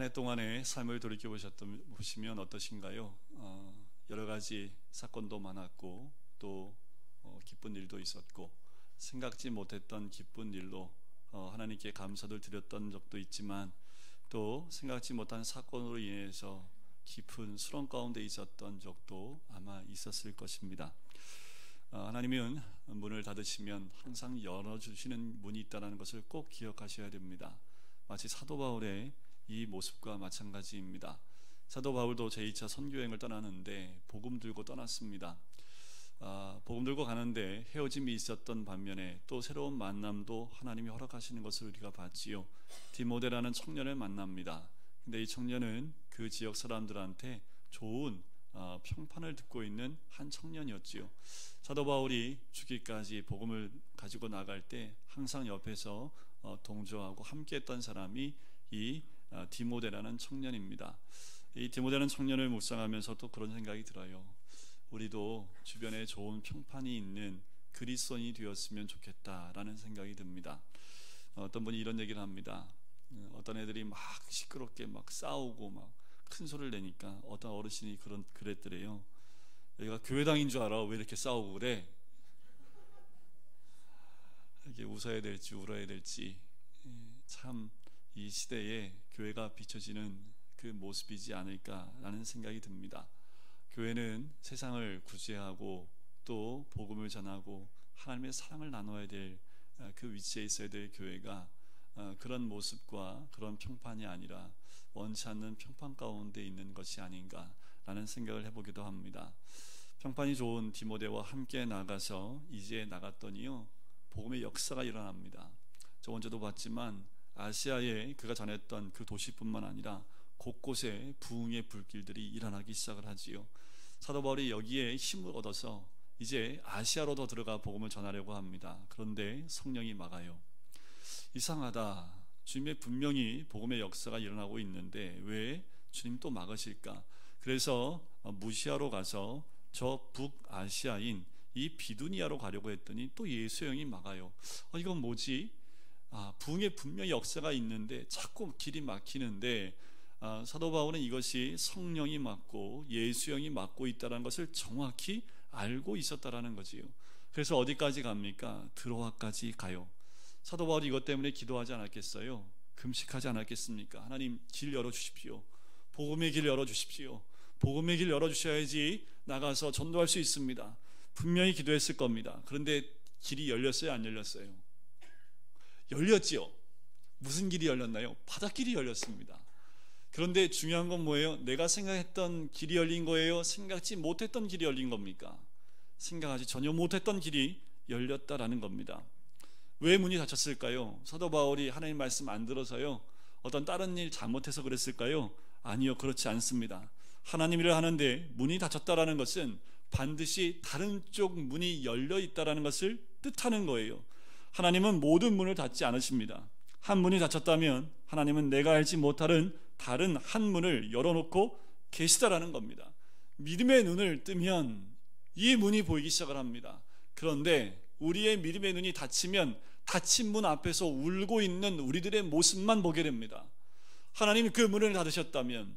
한 해 동안의 삶을 보시면 어떠신가요? 여러 가지 사건도 많았고 또 기쁜 일도 있었고 생각지 못했던 기쁜 일로 하나님께 감사를 드렸던 적도 있지만 또 생각지 못한 사건으로 인해서 깊은 수렁 가운데 있었던 적도 아마 있었을 것입니다. 하나님은 문을 닫으시면 항상 열어주시는 문이 있다는 것을 꼭 기억하셔야 됩니다. 마치 사도 바울의 이 모습과 마찬가지입니다. 사도 바울도 제2차 선교여행을 떠나는데 복음 들고 떠났습니다. 복음 들고 가는데 헤어짐이 있었던 반면에 또 새로운 만남도 하나님이 허락하시는 것을 우리가 봤지요. 디모데라는 청년을 만납니다. 근데 이 청년은 그 지역 사람들한테 좋은 평판을 듣고 있는 한 청년이었지요. 사도 바울이 죽기까지 복음을 가지고 나갈 때 항상 옆에서 동조하고 함께했던 사람이 이 디모데라는 청년입니다. 이 디모데라는 청년을 묵상하면서 또 그런 생각이 들어요. 우리도 주변에 좋은 평판이 있는 그리스도인이 되었으면 좋겠다라는 생각이 듭니다. 어떤 분이 이런 얘기를 합니다. 어떤 애들이 막 시끄럽게 막 싸우고 막 큰 소리를 내니까 어떤 어르신이 그랬더래요. 여기가 교회당인 줄 알아? 왜 이렇게 싸우고 그래? 이렇게 웃어야 될지 울어야 될지 참 이 시대에 교회가 비춰지는 그 모습이지 않을까라는 생각이 듭니다. 교회는 세상을 구제하고 또 복음을 전하고 하나님의 사랑을 나눠야 될 그 위치에 있어야 될 교회가 그런 모습과 그런 평판이 아니라 원치 않는 평판 가운데 있는 것이 아닌가라는 생각을 해보기도 합니다. 평판이 좋은 디모데와 함께 나가서 이제 나갔더니요 복음의 역사가 일어납니다. 저번 주도 봤지만 아시아에 그가 전했던 그 도시뿐만 아니라 곳곳에 부흥의 불길들이 일어나기 시작을 하지요. 사도 바울이 여기에 힘을 얻어서 이제 아시아로도 들어가 복음을 전하려고 합니다. 그런데 성령이 막아요. 이상하다. 주님의 분명히 복음의 역사가 일어나고 있는데 왜 주님 또 막으실까? 그래서 무시아로 가서 저 북아시아인 이 비두니아로 가려고 했더니 또 예수의 영이 막아요. 이건 뭐지? 부흥의 분명히 역사가 있는데 자꾸 길이 막히는데 사도 바울은 이것이 성령이 막고 예수의 영이 막고 있다는 것을 정확히 알고 있었다라는 거지요. 그래서 어디까지 갑니까? 드로아까지 가요. 사도 바울이 이것 때문에 기도하지 않았겠어요? 금식하지 않았겠습니까? 하나님 길 열어주십시오. 복음의 길 열어주십시오. 복음의 길 열어주셔야지 나가서 전도할 수 있습니다. 분명히 기도했을 겁니다. 그런데 길이 열렸어요? 안 열렸어요? 열렸지요. 무슨 길이 열렸나요? 바닷길이 열렸습니다. 그런데 중요한 건 뭐예요? 내가 생각했던 길이 열린 거예요? 생각지 못했던 길이 열린 겁니까? 생각하지 전혀 못했던 길이 열렸다라는 겁니다. 왜 문이 닫혔을까요? 사도 바울이 하나님 말씀 안 들어서요? 어떤 다른 일 잘못해서 그랬을까요? 아니요, 그렇지 않습니다. 하나님 일을 하는데 문이 닫혔다라는 것은 반드시 다른 쪽 문이 열려 있다라는 것을 뜻하는 거예요. 하나님은 모든 문을 닫지 않으십니다. 한 문이 닫혔다면 하나님은 내가 알지 못하는 다른 한 문을 열어놓고 계시다라는 겁니다. 믿음의 눈을 뜨면 이 문이 보이기 시작을 합니다. 그런데 우리의 믿음의 눈이 닫히면 닫힌 문 앞에서 울고 있는 우리들의 모습만 보게 됩니다. 하나님이 그 문을 닫으셨다면,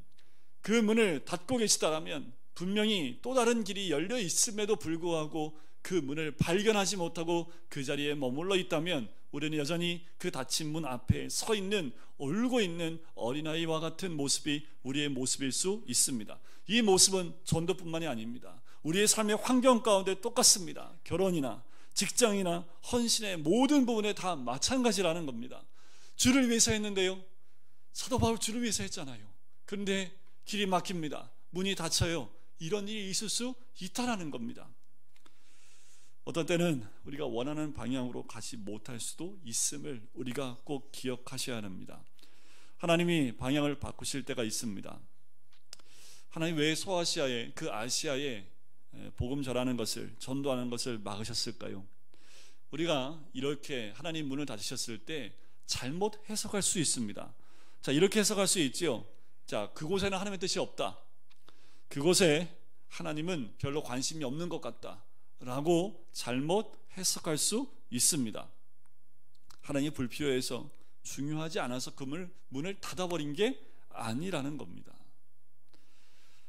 그 문을 닫고 계시다면 분명히 또 다른 길이 열려 있음에도 불구하고 그 문을 발견하지 못하고 그 자리에 머물러 있다면 우리는 여전히 그 닫힌 문 앞에 서 있는, 울고 있는 어린아이와 같은 모습이 우리의 모습일 수 있습니다. 이 모습은 전도뿐만이 아닙니다. 우리의 삶의 환경 가운데 똑같습니다. 결혼이나 직장이나 헌신의 모든 부분에 다 마찬가지라는 겁니다. 주를 위해서 했는데요, 사도 바울 주를 위해서 했잖아요. 그런데 길이 막힙니다. 문이 닫혀요. 이런 일이 있을 수 있다라는 겁니다. 어떤 때는 우리가 원하는 방향으로 가지 못할 수도 있음을 우리가 꼭 기억하셔야 합니다. 하나님이 방향을 바꾸실 때가 있습니다. 하나님 왜 소아시아에, 그 아시아에 복음 전하는 것을, 전도하는 것을 막으셨을까요? 우리가 이렇게 하나님 문을 닫으셨을 때 잘못 해석할 수 있습니다. 자, 이렇게 해석할 수 있죠. 자, 그곳에는 하나님의 뜻이 없다. 그곳에 하나님은 별로 관심이 없는 것 같다 라고 잘못 해석할 수 있습니다. 하나님이 불필요해서 중요하지 않아서 그 문을 닫아버린 게 아니라는 겁니다.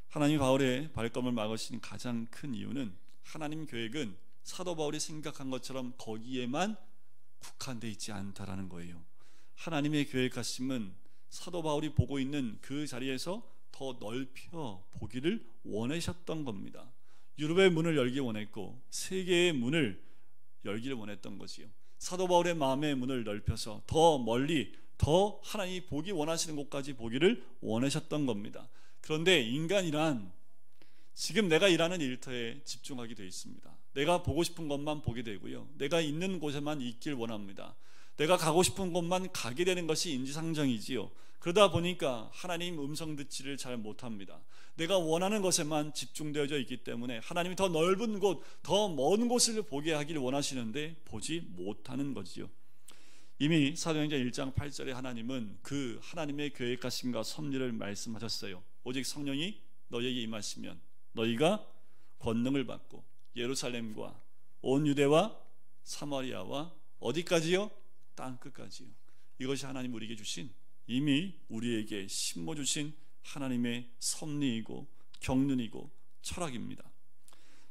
하나님이 바울의 발걸음을 막으신 가장 큰 이유는 하나님 계획은 사도 바울이 생각한 것처럼 거기에만 국한되어 있지 않다라는 거예요. 하나님의 계획하심은 사도 바울이 보고 있는 그 자리에서 더 넓혀 보기를 원하셨던 겁니다. 유럽의 문을 열기 원했고 세계의 문을 열기를 원했던 거지요. 사도 바울의 마음의 문을 넓혀서 더 멀리, 더 하나님이 보기 원하시는 곳까지 보기를 원하셨던 겁니다. 그런데 인간이란 지금 내가 일하는 일터에 집중하게 되어 있습니다. 내가 보고 싶은 것만 보게 되고요, 내가 있는 곳에만 있길 원합니다. 내가 가고 싶은 곳만 가게 되는 것이 인지상정이지요. 그러다 보니까 하나님 음성 듣지를 잘 못합니다. 내가 원하는 것에만 집중되어져 있기 때문에 하나님이 더 넓은 곳, 더 먼 곳을 보게 하길 원하시는데 보지 못하는 거지요. 이미 사도행전 1장 8절에 하나님은 그 하나님의 계획하심과 섭리를 말씀하셨어요. 오직 성령이 너희에게 임하시면 너희가 권능을 받고 예루살렘과 온 유대와 사마리아와 어디까지요? 땅끝까지요. 이것이 하나님 우리에게 주신, 이미 우리에게 심어 주신 하나님의 섭리이고 경륜이고 철학입니다.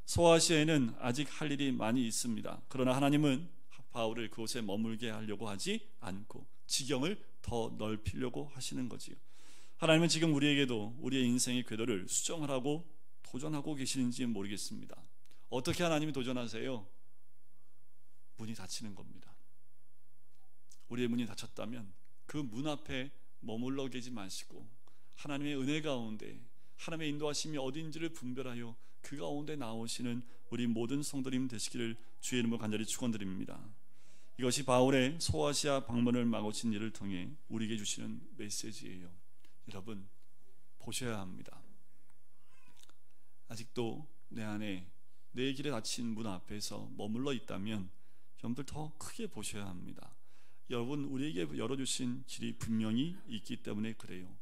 소아시아에는 아직 할 일이 많이 있습니다. 그러나 하나님은 바울을 그곳에 머물게 하려고 하지 않고 지경을 더 넓히려고 하시는 거지요. 하나님은 지금 우리에게도 우리의 인생의 궤도를 수정하라고 도전하고 계시는지 모르겠습니다. 어떻게 하나님이 도전하세요? 문이 닫히는 겁니다. 우리의 문이 닫혔다면 그 문 앞에 머물러 계지 마시고 하나님의 은혜 가운데, 하나님의 인도하심이 어딘지를 분별하여 그 가운데 나오시는 우리 모든 성도님 되시기를 주의 이름으로 간절히 축원드립니다. 이것이 바울의 소아시아 방문을 막으신 일을 통해 우리에게 주시는 메시지예요. 여러분, 보셔야 합니다. 아직도 내 안에 내 길에 닫힌 문 앞에서 머물러 있다면 여러분들 더 크게 보셔야 합니다. 여러분, 우리에게 열어주신 길이 분명히 있기 때문에 그래요.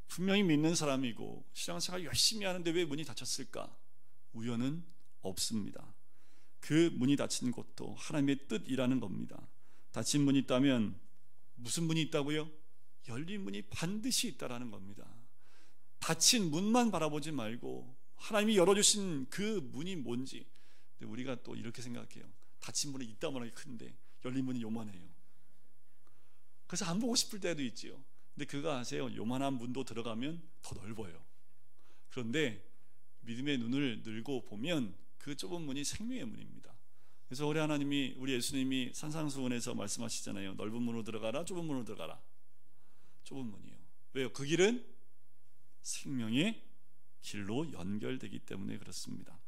분명히 믿는 사람이고 신앙생활 열심히 하는데 왜 문이 닫혔을까? 우연은 없습니다. 그 문이 닫힌 것도 하나님의 뜻이라는 겁니다. 닫힌 문이 있다면 무슨 문이 있다고요? 열린 문이 반드시 있다라는 겁니다. 닫힌 문만 바라보지 말고 하나님이 열어주신 그 문이 뭔지. 근데 우리가 또 이렇게 생각해요. 닫힌 문이 이따만하게 큰데 열린 문이 요만해요. 그래서 안 보고 싶을 때도 있지요. 근데 그거 아세요? 요만한 문도 들어가면 더 넓어요. 그런데 믿음의 눈을 늘고 보면 그 좁은 문이 생명의 문입니다. 그래서 우리 하나님이, 우리 예수님이 산상수훈에서 말씀하시잖아요. 넓은 문으로 들어가라, 좁은 문으로 들어가라. 좁은 문이요. 왜요? 그 길은 생명의 길로 연결되기 때문에 그렇습니다.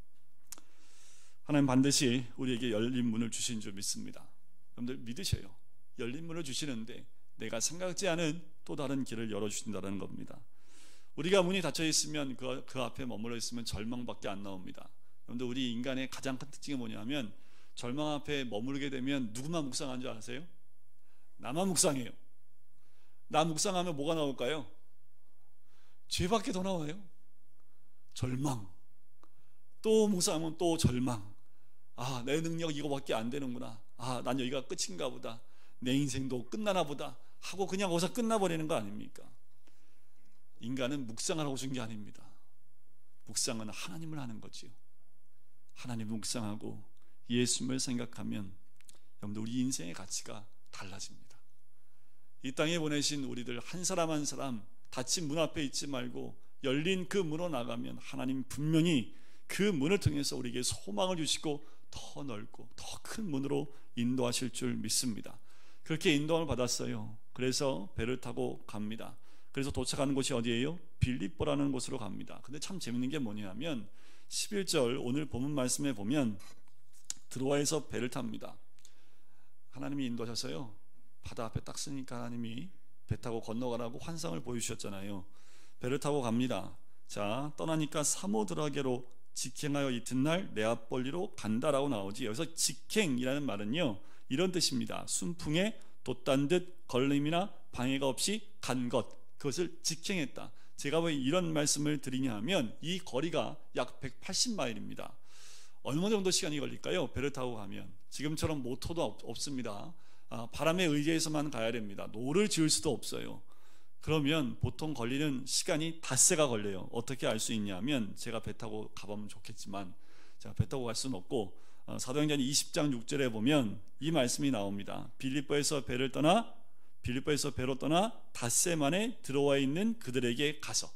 하나님 반드시 우리에게 열린 문을 주신 줄 믿습니다. 여러분들 믿으셔요. 열린 문을 주시는데 내가 생각지 않은 또 다른 길을 열어주신다는 겁니다. 우리가 문이 닫혀 있으면 그 앞에 머물러 있으면 절망밖에 안 나옵니다. 여러분들, 우리 인간의 가장 큰 특징이 뭐냐면 절망 앞에 머물게 되면 누구만 묵상한 줄 아세요? 나만 묵상해요. 나 묵상하면 뭐가 나올까요? 죄밖에 더 나와요. 절망. 또 묵상하면 또 절망. 아, 내 능력 이거밖에 안 되는구나. 아, 난 여기가 끝인가 보다. 내 인생도 끝나나 보다 하고 그냥 거기서 끝나버리는 거 아닙니까? 인간은 묵상하라고 준 게 아닙니다. 묵상은 하나님을 하는 거지요. 하나님을 묵상하고 예수님을 생각하면 여러분들 우리 인생의 가치가 달라집니다. 이 땅에 보내신 우리들 한 사람 한 사람 닫힌 문 앞에 있지 말고 열린 그 문으로 나가면 하나님 분명히 그 문을 통해서 우리에게 소망을 주시고 더 넓고 더 큰 문으로 인도하실 줄 믿습니다. 그렇게 인도함을 받았어요. 그래서 배를 타고 갑니다. 그래서 도착하는 곳이 어디예요? 빌립보라는 곳으로 갑니다. 근데 참 재밌는 게 뭐냐면 11절 오늘 본문 말씀에 보면 드로아에서 배를 탑니다. 하나님이 인도하셔서요, 바다 앞에 딱 쓰니까 하나님이 배 타고 건너가라고 환상을 보여주셨잖아요. 배를 타고 갑니다. 자, 떠나니까 사모드라게로 직행하여 이튿날 네아폴리로 간다라고 나오지. 여기서 직행이라는 말은요, 이런 뜻입니다. 순풍에 돛단 듯 걸림이나 방해가 없이 간 것, 그것을 직행했다. 제가 왜 이런 말씀을 드리냐 하면 이 거리가 약 180마일입니다. 얼마 정도 시간이 걸릴까요? 배를 타고 가면. 지금처럼 모터도 없습니다. 바람에 의지해서만 가야 됩니다. 노를 지을 수도 없어요. 그러면 보통 걸리는 시간이 닷새가 걸려요. 어떻게 알 수 있냐면, 제가 배 타고 가보면 좋겠지만 제가 배 타고 갈 수는 없고, 사도행전 20장 6절에 보면 이 말씀이 나옵니다. 빌립보에서 배로 떠나 닷새 만에 들어와 있는 그들에게 가서.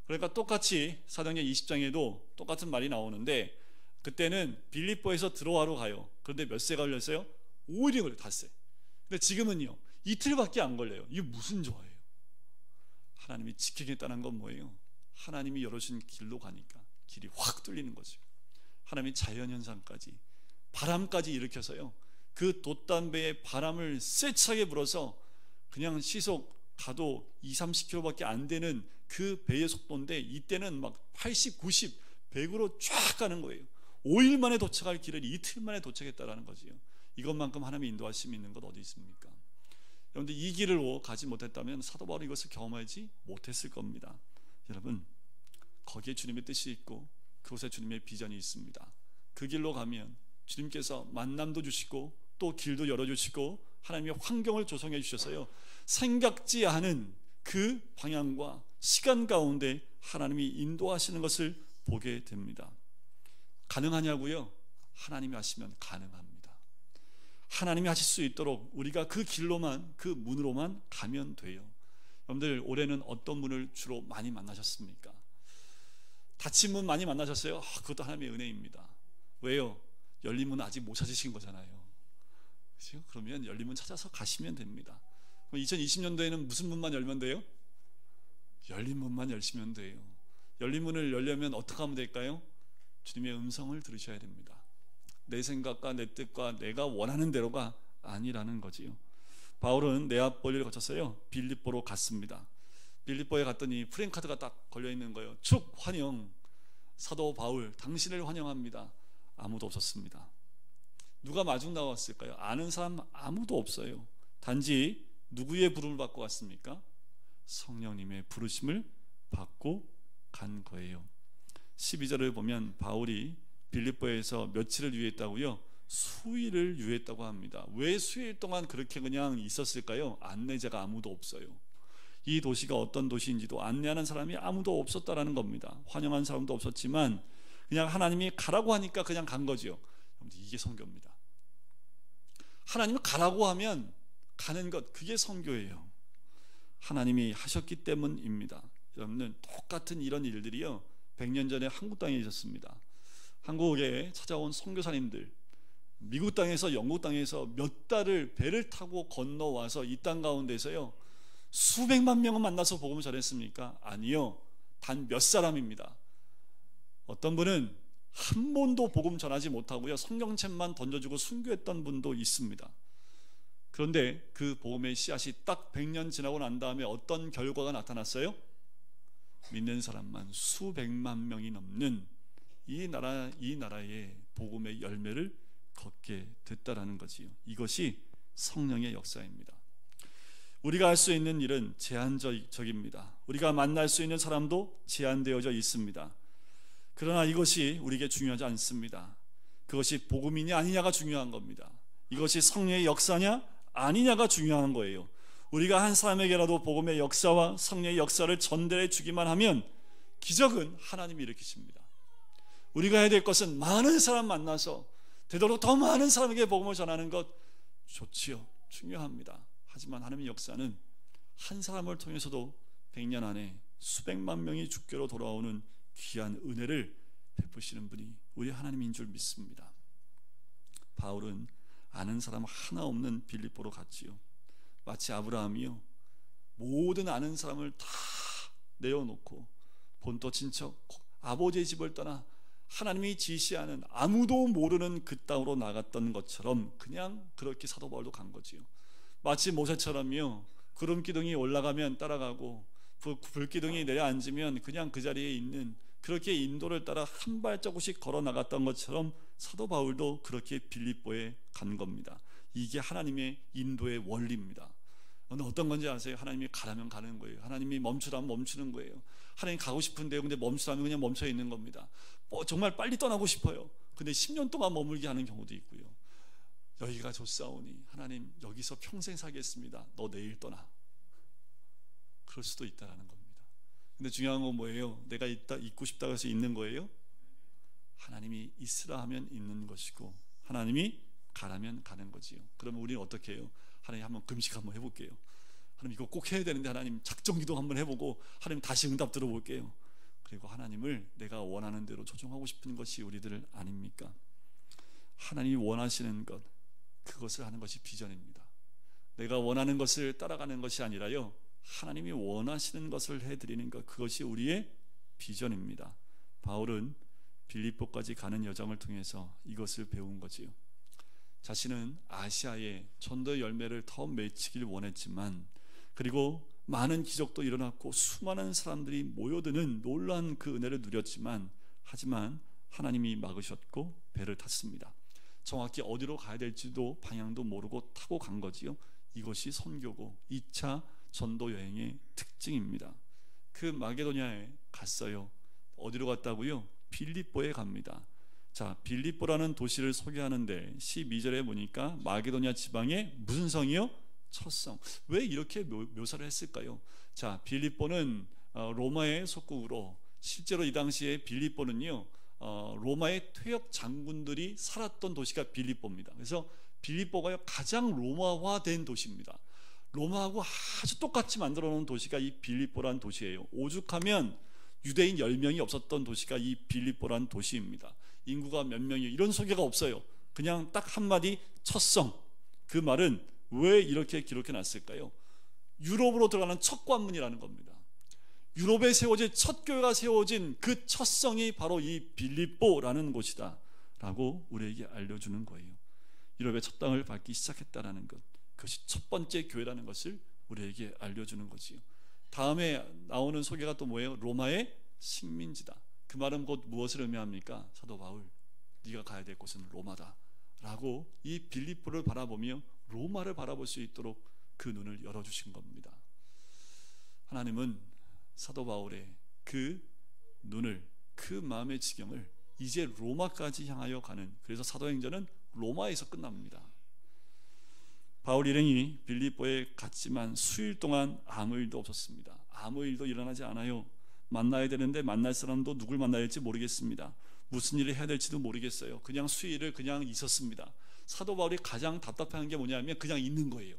그러니까 똑같이 사도행전 20장에도 똑같은 말이 나오는데, 그때는 빌립보에서 들어와로 가요. 그런데 몇 세 걸렸어요? 5일이 걸려요. 닷새. 근데 지금은요, 이틀밖에 안 걸려요. 이게 무슨 조화예요? 하나님이 지키겠다는 건 뭐예요? 하나님이 열어주신 길로 가니까 길이 확 뚫리는 거죠. 하나님이 자연현상까지, 바람까지 일으켜서요, 그 돛담배의 바람을 세차게 불어서 그냥 시속 가도 20-30km밖에 안 되는 그 배의 속도인데, 이때는 막 80, 90, 100으로 쫙 가는 거예요. 5일 만에 도착할 길을 이틀 만에 도착했다라는 거지요. 이것만큼 하나님의 인도하심이 있는 것 어디 있습니까? 여러분들, 이 길을 가지 못했다면 사도 바울이 이것을 경험하지 못했을 겁니다. 여러분, 거기에 주님의 뜻이 있고 그곳에 주님의 비전이 있습니다. 그 길로 가면 주님께서 만남도 주시고 또 길도 열어주시고 하나님의 환경을 조성해 주셔서요, 생각지 않은 그 방향과 시간 가운데 하나님이 인도하시는 것을 보게 됩니다. 가능하냐고요? 하나님이 하시면 가능합니다. 하나님이 하실 수 있도록 우리가 그 길로만, 그 문으로만 가면 돼요. 여러분들, 올해는 어떤 분을 주로 많이 만나셨습니까? 닫힌 문 많이 만나셨어요? 그것도 하나님의 은혜입니다. 왜요? 열린 문 아직 못 찾으신 거잖아요. 그렇죠? 그러면 열린 문 찾아서 가시면 됩니다. 2020년도에는 무슨 문만 열면 돼요? 열린 문만 열시면 돼요. 열린 문을 열려면 어떻게 하면 될까요? 주님의 음성을 들으셔야 됩니다. 내 생각과 내 뜻과 내가 원하는 대로가 아니라는 거지요. 바울은 네아폴리를 거쳤어요. 빌립보로 갔습니다. 빌립보에 갔더니 프랜카드가 딱 걸려있는 거예요. 축 환영, 사도 바울 당신을 환영합니다. 아무도 없었습니다. 누가 마중 나왔을까요? 아는 사람 아무도 없어요. 단지 누구의 부름을 받고 왔습니까? 성령님의 부르심을 받고 간 거예요. 12절을 보면 바울이 빌립보에서 며칠을 유예했다고요? 수일을 유예했다고 합니다. 왜 수일 동안 그렇게 그냥 있었을까요? 안내자가 아무도 없어요. 이 도시가 어떤 도시인지도 안내하는 사람이 아무도 없었다라는 겁니다. 환영한 사람도 없었지만 그냥 하나님이 가라고 하니까 그냥 간 거죠. 이게 선교입니다. 하나님이 가라고 하면 가는 것, 그게 선교예요. 하나님이 하셨기 때문입니다. 여러분은 똑같은 이런 일들이요, 100년 전에 한국 땅에 있었습니다. 한국에 찾아온 선교사님들, 미국 땅에서 영국 땅에서 몇 달을 배를 타고 건너와서 이 땅 가운데서요, 수백만 명을 만나서 복음을 전했습니까? 아니요, 단 몇 사람입니다. 어떤 분은 한 번도 복음 전하지 못하고요, 성경책만 던져주고 순교했던 분도 있습니다. 그런데 그 복음의 씨앗이 딱 100년 지나고 난 다음에 어떤 결과가 나타났어요? 믿는 사람만 수백만 명이 넘는 이 나라의 복음의 열매를 걷게 됐다라는 거지요. 이것이 성령의 역사입니다. 우리가 할 수 있는 일은 제한적입니다. 우리가 만날 수 있는 사람도 제한되어져 있습니다. 그러나 이것이 우리에게 중요하지 않습니다. 그것이 복음이냐 아니냐가 중요한 겁니다. 이것이 성령의 역사냐 아니냐가 중요한 거예요. 우리가 한 사람에게라도 복음의 역사와 성령의 역사를 전달해 주기만 하면 기적은 하나님이 일으키십니다. 우리가 해야 될 것은 많은 사람 만나서 되도록 더 많은 사람에게 복음을 전하는 것 좋지요. 중요합니다. 하지만 하나님의 역사는 한 사람을 통해서도 100년 안에 수백만 명이 주께로 돌아오는 귀한 은혜를 베푸시는 분이 우리 하나님인 줄 믿습니다. 바울은 아는 사람 하나 없는 빌립보로 갔지요. 마치 아브라함이요, 모든 아는 사람을 다 내어놓고 본토 친척 아버지의 집을 떠나 하나님이 지시하는 아무도 모르는 그 땅으로 나갔던 것처럼 그냥 그렇게 사도 바울도 간 거지요. 마치 모세처럼요, 구름 기둥이 올라가면 따라가고 불 기둥이 내려앉으면 그냥 그 자리에 있는, 그렇게 인도를 따라 한 발자국씩 걸어 나갔던 것처럼 사도 바울도 그렇게 빌립보에 간 겁니다. 이게 하나님의 인도의 원리입니다. 어떤 건지 아세요? 하나님이 가라면 가는 거예요. 하나님이 멈추라면 멈추는 거예요. 하나님 가고 싶은데요, 근데 멈추라면 그냥 멈춰 있는 겁니다. 정말 빨리 떠나고 싶어요. 근데 10년 동안 머물게 하는 경우도 있고요. 여기가 좋사오니 하나님 여기서 평생 살겠습니다. 너 내일 떠나. 그럴 수도 있다라는 겁니다. 근데 중요한 건 뭐예요? 내가 있고 싶다고 해서 있는 거예요? 하나님이 있으라 하면 있는 것이고 하나님이 가라면 가는 거지요. 그러면 우리는 어떻게 해요? 하나님 한번 금식 한번 해볼게요. 하나님 이거 꼭 해야 되는데 하나님 작정기도 한번 해보고 하나님 다시 응답 들어볼게요. 그리고 하나님을 내가 원하는 대로 조종하고 싶은 것이 우리들 아닙니까? 하나님이 원하시는 것, 그것을 하는 것이 비전입니다. 내가 원하는 것을 따라가는 것이 아니라요, 하나님이 원하시는 것을 해드리는 것, 그것이 우리의 비전입니다. 바울은 빌립보까지 가는 여정을 통해서 이것을 배운 거지요. 자신은 아시아에 전도 열매를 더 맺히길 원했지만, 그리고 많은 기적도 일어났고 수많은 사람들이 모여드는 놀라운 그 은혜를 누렸지만, 하지만 하나님이 막으셨고 배를 탔습니다. 정확히 어디로 가야 될지도 방향도 모르고 타고 간 거지요. 이것이 선교고 2차 전도 여행의 특징입니다. 그 마게도냐에 갔어요. 어디로 갔다고요? 빌립보에 갑니다. 자, 빌립보라는 도시를 소개하는데 12절에 보니까 마게도냐 지방의 무슨 성이요? 첫 성. 왜 이렇게 묘사를 했을까요? 자, 빌립보는 로마의 속국으로, 실제로 이 당시에 빌립보는요, 로마의 퇴역 장군들이 살았던 도시가 빌립보입니다. 그래서 빌립보가 가장 로마화된 도시입니다. 로마하고 아주 똑같이 만들어 놓은 도시가 이 빌립보라는 도시예요. 오죽하면 유대인 10명이 없었던 도시가 이 빌립보라는 도시입니다. 인구가 몇 명이에요? 이런 소개가 없어요. 그냥 딱 한마디 첫성. 그 말은 왜 이렇게 기록해 놨을까요? 유럽으로 들어가는 첫 관문이라는 겁니다. 유럽에 세워진 첫 교회가 세워진 그 첫 성이 바로 이 빌립보라는 곳이다 라고 우리에게 알려주는 거예요. 유럽의 첫 땅을 밟기 시작했다라는 것, 그것이 첫 번째 교회라는 것을 우리에게 알려주는 거지요. 다음에 나오는 소개가 또 뭐예요? 로마의 식민지다. 그 말은 곧 무엇을 의미합니까? 사도 바울, 네가 가야 될 곳은 로마다 라고 이 빌립보를 바라보며 로마를 바라볼 수 있도록 그 눈을 열어주신 겁니다. 하나님은 사도 바울의 그 눈을, 그 마음의 지경을 이제 로마까지 향하여 가는, 그래서 사도행전은 로마에서 끝납니다. 바울 일행이 빌립보에 갔지만 수일 동안 아무 일도 없었습니다. 아무 일도 일어나지 않아요. 만나야 되는데 만날 사람도 누굴 만나야 할지 모르겠습니다. 무슨 일을 해야 될지도 모르겠어요. 그냥 수일을 그냥 있었습니다. 사도 바울이 가장 답답한 게 뭐냐면 그냥 있는 거예요.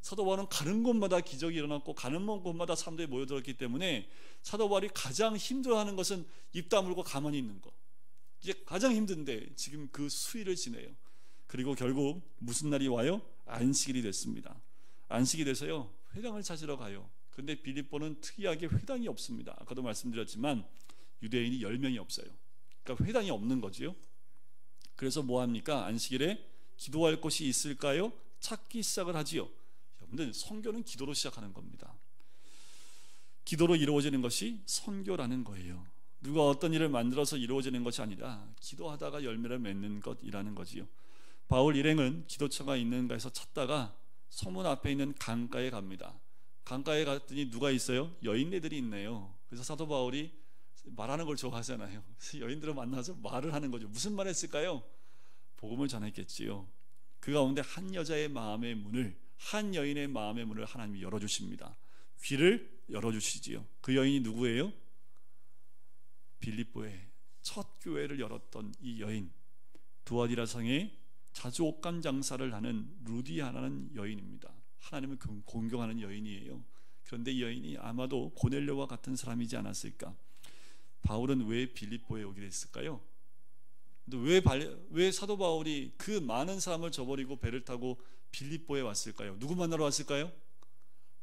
사도 바울은 가는 곳마다 기적이 일어났고 가는 곳마다 사람들이 모여들었기 때문에 사도 바울이 가장 힘들어하는 것은 입 다물고 가만히 있는 거, 이게 가장 힘든데 지금 그 수일을 지내요. 그리고 결국 무슨 날이 와요? 안식일이 됐습니다. 안식이 돼서요, 회당을 찾으러 가요. 근데 빌립보는 특이하게 회당이 없습니다. 아까도 말씀드렸지만 유대인이 10명이 없어요. 그러니까 회당이 없는 거지요. 그래서 뭐 합니까? 안식일에 기도할 곳이 있을까요? 찾기 시작을 하지요. 여러분들, 선교는 기도로 시작하는 겁니다. 기도로 이루어지는 것이 선교라는 거예요. 누가 어떤 일을 만들어서 이루어지는 것이 아니라 기도하다가 열매를 맺는 것이라는 거지요. 바울 일행은 기도처가 있는가에서 찾다가 성문 앞에 있는 강가에 갑니다. 강가에 갔더니 누가 있어요? 여인네들이 있네요. 그래서 사도 바울이 말하는 걸 좋아하잖아요. 여인들을 만나서 말을 하는 거죠. 무슨 말 했을까요? 복음을 전했겠지요. 그 가운데 한 여자의 마음의 문을, 한 여인의 마음의 문을 하나님이 열어주십니다. 귀를 열어주시지요. 그 여인이 누구예요? 빌립보의 첫 교회를 열었던 이 여인, 두아디라 성에 자주 옷감 장사를 하는 루디아라는 여인입니다. 하나님을 공경하는 여인이에요. 그런데 이 여인이 아마도 고넬료와 같은 사람이지 않았을까? 바울은 왜 빌립보에 오게 됐을까요? 왜 사도 바울이 그 많은 사람을 저버리고 배를 타고 빌립보에 왔을까요? 누구 만나러 왔을까요?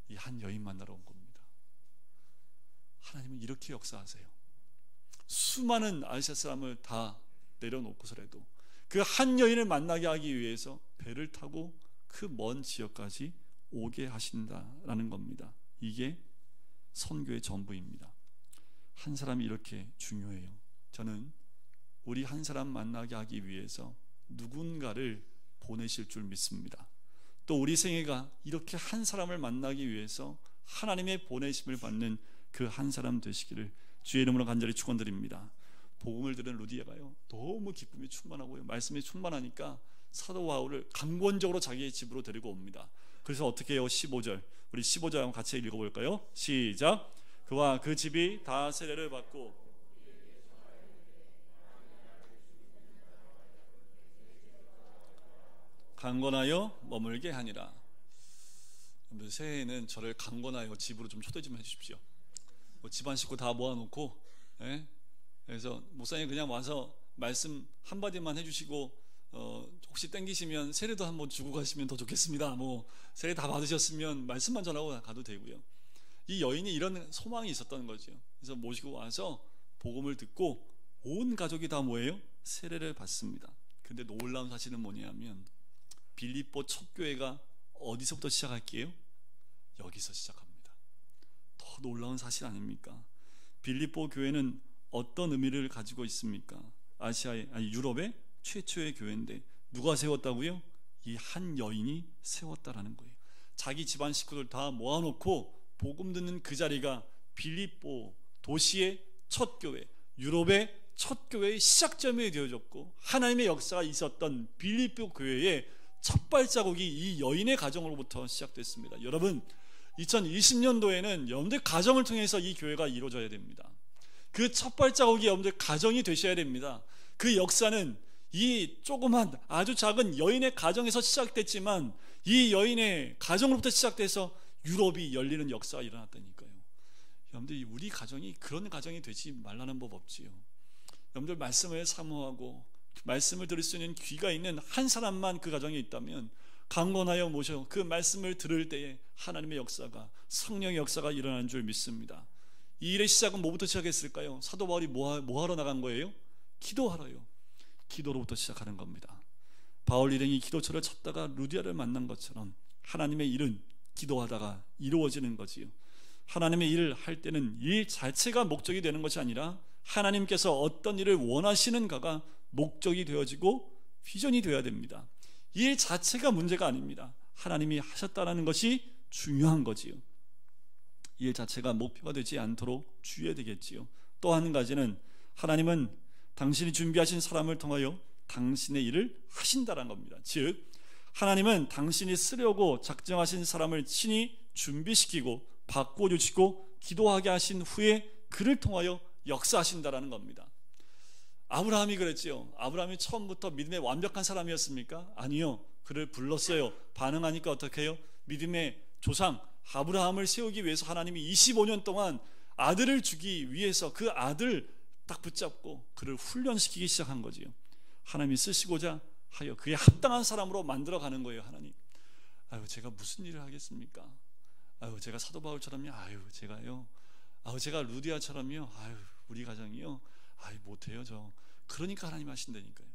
이 한 여인 만나러 온 겁니다. 하나님은 이렇게 역사하세요. 수많은 아시아 사람을 다 내려놓고서라도 그 한 여인을 만나게 하기 위해서 배를 타고 그 먼 지역까지 오게 하신다라는 겁니다. 이게 선교의 전부입니다. 한 사람이 이렇게 중요해요. 저는 우리 한 사람 만나게 하기 위해서 누군가를 보내실 줄 믿습니다. 또 우리 생애가 이렇게 한 사람을 만나기 위해서 하나님의 보내심을 받는 그 한 사람 되시기를 주의 이름으로 간절히 축원드립니다. 복음을 들은 루디아가요, 너무 기쁨이 충만하고요, 말씀이 충만하니까 사도 바울을 강권적으로 자기의 집으로 데리고 옵니다. 그래서 어떻게 해요? 15절, 우리 15절 한번 같이 읽어볼까요? 시작. 그와 그 집이 다 세례를 받고 강건하여 머물게 하니라. 새해에는 저를 강건하여 집으로 좀 초대 좀 해주십시오. 집안 식구 다 모아놓고, 예? 그래서 목사님 그냥 와서 말씀 한마디만 해주시고, 혹시 땡기시면 세례도 한번 주고 가시면 더 좋겠습니다. 세례 다 받으셨으면 말씀만 전하고 가도 되고요. 이 여인이 이런 소망이 있었던 거죠. 그래서 모시고 와서 복음을 듣고 온 가족이 다 뭐예요? 세례를 받습니다. 근데 놀라운 사실은 뭐냐면 빌립보 첫 교회가 어디서부터 시작할게요? 여기서 시작합니다. 더 놀라운 사실 아닙니까? 빌립보 교회는 어떤 의미를 가지고 있습니까? 유럽의 최초의 교회인데 누가 세웠다고요? 이 한 여인이 세웠다라는 거예요. 자기 집안 식구들 다 모아놓고 복음 듣는 그 자리가 빌립보 도시의 첫 교회, 유럽의 첫 교회의 시작점이 되어졌고, 하나님의 역사가 있었던 빌립보 교회의 첫 발자국이 이 여인의 가정으로부터 시작됐습니다. 여러분, 2020년도에는 여러분들 가정을 통해서 이 교회가 이루어져야 됩니다. 그 첫 발자국이 여러분들 가정이 되셔야 됩니다. 그 역사는 이 조그만 아주 작은 여인의 가정에서 시작됐지만 이 여인의 가정으로부터 시작돼서 유럽이 열리는 역사가 일어났다니까요. 여러분들, 우리 가정이 그런 가정이 되지 말라는 법 없지요. 여러분들 말씀을 사모하고 말씀을 들을 수 있는 귀가 있는 한 사람만 그 가정에 있다면 강건하여 모셔 그 말씀을 들을 때에 하나님의 역사가, 성령의 역사가 일어나는 줄 믿습니다. 이 일의 시작은 뭐부터 시작했을까요? 사도 바울이 뭐 하러 나간 거예요? 기도하러요. 기도로부터 시작하는 겁니다. 바울 일행이 기도처를 찾다가 루디아를 만난 것처럼 하나님의 일은 기도하다가 이루어지는 거지요. 하나님의 일을 할 때는 일 자체가 목적이 되는 것이 아니라 하나님께서 어떤 일을 원하시는가가 목적이 되어지고 비전이 되어야 됩니다. 일 자체가 문제가 아닙니다. 하나님이 하셨다는 것이 중요한 거지요. 일 자체가 목표가 되지 않도록 주의해야 되겠지요. 또 한 가지는 하나님은 당신이 준비하신 사람을 통하여 당신의 일을 하신다는 겁니다. 즉 하나님은 당신이 쓰려고 작정하신 사람을 친히 준비시키고 바꿔주시고 기도하게 하신 후에 그를 통하여 역사하신다라는 겁니다. 아브라함이 그랬지요. 아브라함이 처음부터 믿음의 완벽한 사람이었습니까? 아니요. 그를 불렀어요. 반응하니까 어떻게 해요? 믿음의 조상 아브라함을 세우기 위해서 하나님이 25년 동안 아들을 주기 위해서 그 아들 딱 붙잡고 그를 훈련시키기 시작한 거지요. 하나님이 쓰시고자 하여 그에 합당한 사람으로 만들어가는 거예요. 하나님, 제가 무슨 일을 하겠습니까? 제가 사도 바울처럼요? 제가요? 제가 루디아처럼요? 우리 가정이요? 못해요 저. 그러니까 하나님 하신다니까요.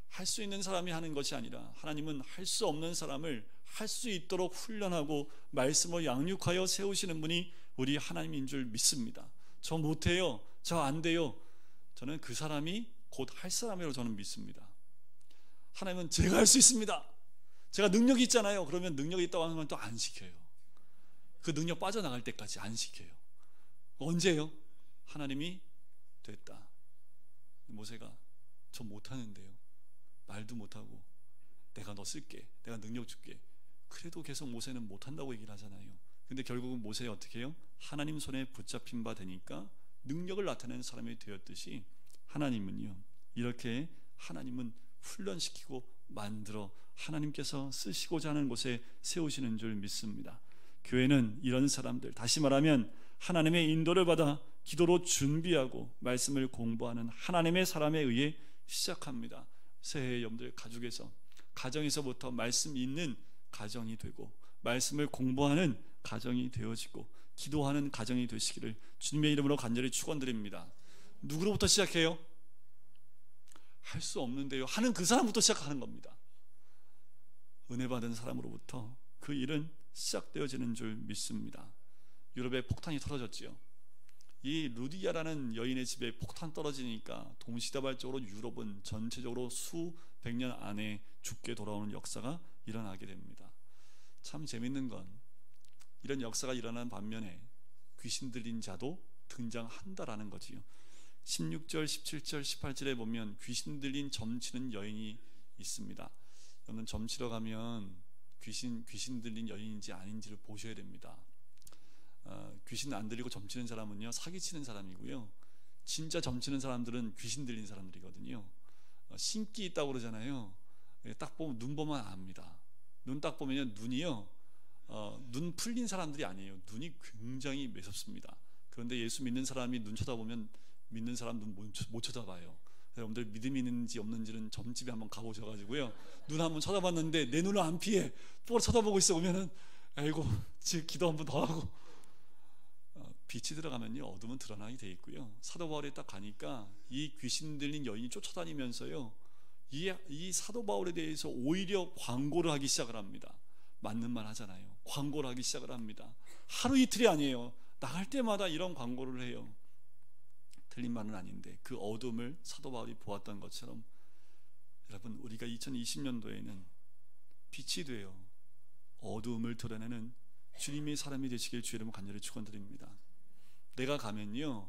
할 수 있는 사람이 하는 것이 아니라 하나님은 할 수 없는 사람을 할 수 있도록 훈련하고 말씀을 양육하여 세우시는 분이 우리 하나님인 줄 믿습니다. 저 못해요, 저 안 돼요. 저는 그 사람이 곧 할 사람이라고 저는 믿습니다. 하나님은 제가 할 수 있습니다, 제가 능력이 있잖아요. 그러면 능력이 있다고 하는 건 또 안 시켜요. 그 능력 빠져나갈 때까지 안 시켜요. 언제요? 하나님이 됐다. 모세가 저 못하는데요, 말도 못하고 내가 너 쓸게, 내가 능력 줄게. 그래도 계속 모세는 못한다고 얘기를 하잖아요. 근데 결국은 모세 어떻게 해요? 하나님 손에 붙잡힌 바 되니까 능력을 나타내는 사람이 되었듯이 하나님은요, 이렇게 하나님은 훈련시키고 만들어 하나님께서 쓰시고자 하는 곳에 세우시는 줄 믿습니다. 교회는 이런 사람들, 다시 말하면 하나님의 인도를 받아 기도로 준비하고 말씀을 공부하는 하나님의 사람에 의해 시작합니다. 새해 여러분들 가정에서부터 말씀 있는 가정이 되고 말씀을 공부하는 가정이 되어지고 기도하는 가정이 되시기를 주님의 이름으로 간절히 축원드립니다. 누구로부터 시작해요? 할 수 없는데요 하는 그 사람부터 시작하는 겁니다. 은혜 받은 사람으로부터 그 일은 시작되어지는 줄 믿습니다. 유럽에 폭탄이 터져졌지요. 이 루디아라는 여인의 집에 폭탄 떨어지니까 동시다발적으로 유럽은 전체적으로 수백 년 안에 죽게 돌아오는 역사가 일어나게 됩니다. 참 재밌는 건 이런 역사가 일어나는 반면에 귀신 들린 자도 등장한다라는 거지요. 16절, 17절, 18절에 보면 귀신 들린 점치는 여인이 있습니다. 여러분 점치러 가면 귀신 들린 여인인지 아닌지를 보셔야 됩니다. 귀신 안 들리고 점치는 사람은요 사기치는 사람이고요, 진짜 점치는 사람들은 귀신 들린 사람들이거든요. 신기 있다고 그러잖아요. 딱 보면 눈 보면 압니다. 눈 딱 보면요 눈이요 눈 풀린 사람들이 아니에요. 눈이 굉장히 매섭습니다. 그런데 예수 믿는 사람이 눈 쳐다보면 믿는 사람 눈 못 쳐다봐요. 여러분들 믿음이 있는지 없는지는 점집에 한번 가보셔가지고요 눈 한번 쳐다봤는데 내 눈을 안 피해 또 쳐다보고 있어 보면은 아이고 지금 기도 한번 더 하고. 빛이 들어가면요 어둠은 드러나게 돼 있고요, 사도 바울에 딱 가니까 이 귀신 들린 여인이 쫓아다니면서요 이 사도 바울에 대해서 오히려 광고를 하기 시작을 합니다. 맞는 말 하잖아요. 광고를 하기 시작을 합니다. 하루 이틀이 아니에요. 나갈 때마다 이런 광고를 해요. 틀린 말은 아닌데 그 어둠을 사도 바울이 보았던 것처럼 여러분 우리가 2020년도에는 빛이 되어 어둠을 드러내는 주님의 사람이 되시길 주의 이름으로 간절히 축원드립니다. 내가 가면요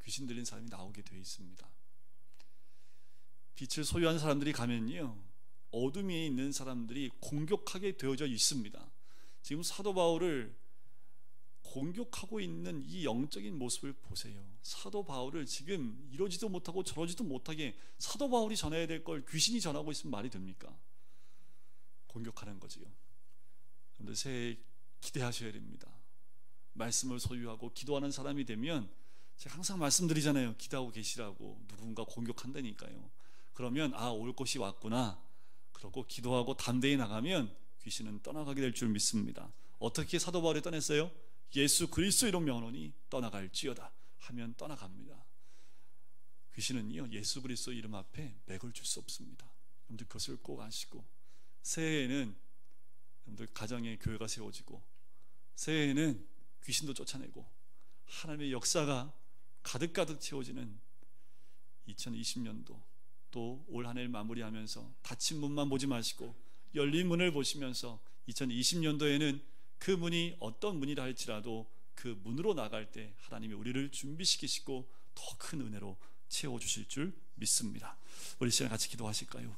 귀신 들린 사람이 나오게 되어 있습니다. 빛을 소유한 사람들이 가면요 어둠에 있는 사람들이 공격하게 되어져 있습니다. 지금 사도 바울을 공격하고 있는 이 영적인 모습을 보세요. 사도 바울을 지금 이러지도 못하고 저러지도 못하게 사도 바울이 전해야 될 걸 귀신이 전하고 있으면 말이 됩니까? 공격하는 거지요. 여러분들 새해 기대하셔야 됩니다. 말씀을 소유하고 기도하는 사람이 되면 제가 항상 말씀드리잖아요. 기도하고 계시라고. 누군가 공격한다니까요. 그러면 올 것이 왔구나. 그러고 기도하고 담대히 나가면 귀신은 떠나가게 될 줄 믿습니다. 어떻게 사도 바울이 떠났어요? 예수 그리스도 이름 명하노니 떠나갈지어다 하면 떠나갑니다. 귀신은요 예수 그리스도 이름 앞에 맥을 줄 수 없습니다. 여러분들 그것을 꼭 아시고 새해에는 여러분들 가정에 교회가 세워지고 새해에는 귀신도 쫓아내고 하나님의 역사가 가득가득 채워지는 2020년도 또 올 한 해를 마무리하면서 닫힌 문만 보지 마시고 열린 문을 보시면서 2020년도에는 그 문이 어떤 문이라 할지라도 그 문으로 나갈 때 하나님이 우리를 준비시키시고 더 큰 은혜로 채워주실 줄 믿습니다. 우리 시간 같이 기도하실까요?